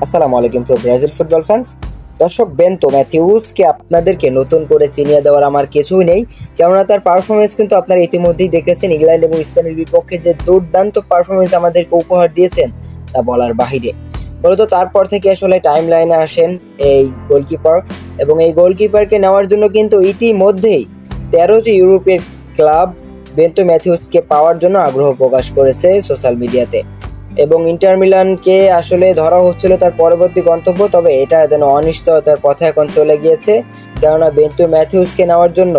আসসালামু আলাইকুম pro Brazil football fans. দর্শক, বেন্তো ম্যাথিউসকে আপনাদেরকে নতুন করে চিনিয়ে দেওয়ার আমার কিছুই নেই, কেননা তার পারফরমেন্স কিন্তু আপনারা ইতিমধ্যেই দেখেছেন। ইংল্যান্ড এবং স্পেনের বিপক্ষে যে দুর্দান্ত পারফরমেন্স আমাদেরকে উপহার দিয়েছেন তা বলার বাহিরে। মূলত তারপর থেকে আসলে টাইম লাইনে আসেন এই গোলকিপার, এবং এই গোলকিপারকে নেওয়ার জন্য কিন্তু ইতিমধ্যেই 13টি ইউরোপের ক্লাব বেন্তো ম্যাথিউসকে পাওয়ার জন্য আগ্রহ প্রকাশ করেছে সোশ্যাল মিডিয়াতে, এবং ইন্টার মিলানকে আসলে ধরা হচ্ছিল তার পরবর্তী গন্তব্য। তবে এটা যেন অনিশ্চয়তার পথে এখন চলে গিয়েছে, কেননা বেন্তো ম্যাথিউসকে নেওয়ার জন্য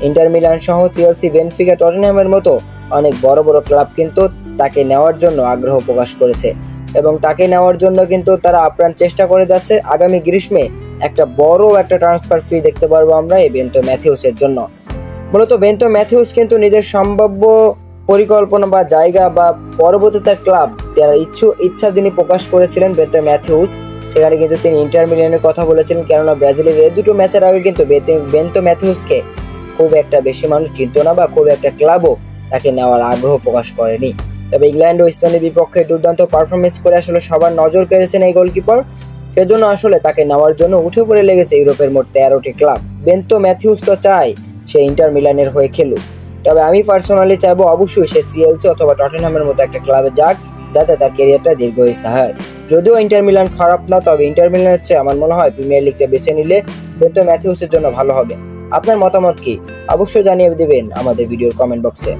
ইন্টার মিলান সহ চেলসি, বেনফিকা, টটেনহ্যামের মতো অনেক বড় বড় ক্লাব কিন্তু তাকে নেওয়ার জন্য আগ্রহ প্রকাশ করেছে, এবং তাকে নেওয়ার জন্য কিন্তু তারা আপ্রাণ চেষ্টা করে যাচ্ছে। আগামী গ্রীষ্মে একটা বড় ট্রান্সফার ফি দেখতে পারবো আমরা এই বেন্তো ম্যাথিউসের জন্য। মূলত বেন্তো ম্যাথিউস কিন্তু নিজের সম্ভাব্য পরিকল্পনা বা জায়গা বা পরবর্তী তার ক্লাব তার ইচ্ছা তিনি প্রকাশ করেছিলেন বেন্তো ম্যাথিউস। সেখানে কিন্তু তিনি ইন্টার মিলানের কথা বলেছিলেন, কেননা ব্রাজিলের এই দুটো ম্যাচের আগে কিন্তু বেন্তো ম্যাথিউসকে খুব একটা বেশি মানুষ চিনত না, বা খুব একটা ক্লাবও তাকে নেওয়ার আগ্রহ প্রকাশ করেনি। তবে ইংল্যান্ড ও স্পেনের বিপক্ষে দুর্দান্ত পারফরমেন্স করে আসলে সবার নজর কেড়েছেন এই গোলকিপার। সেজন্য আসলে তাকে নেওয়ার জন্য উঠে পড়ে লেগেছে ইউরোপের মোট 13টি ক্লাব। বেন্তো ম্যাথিউস তো চায় সে ইন্টার মিলানের হয়ে খেলুক, তবে আমি পার্সোনালি চাইবো অবশ্যই সে চেলসি অথবা টটেনহ্যামের মতো একটা ক্লাবে যাক, যাতে তার ক্যারিয়ারটা দীর্ঘস্থায়ী হয়। যদিও ইন্টার মিলান খারাপ না, তবে ইন্টার মিলানের হচ্ছে আমার মনে হয় প্রিমিয়ার লিগটা বেছে নিলে বেন্তো ম্যাথিউসের জন্য ভালো হবে। আপনার মতামত কি? অবশ্যই জানিয়ে দেবেন আমাদের ভিডিওর কমেন্ট বক্সে।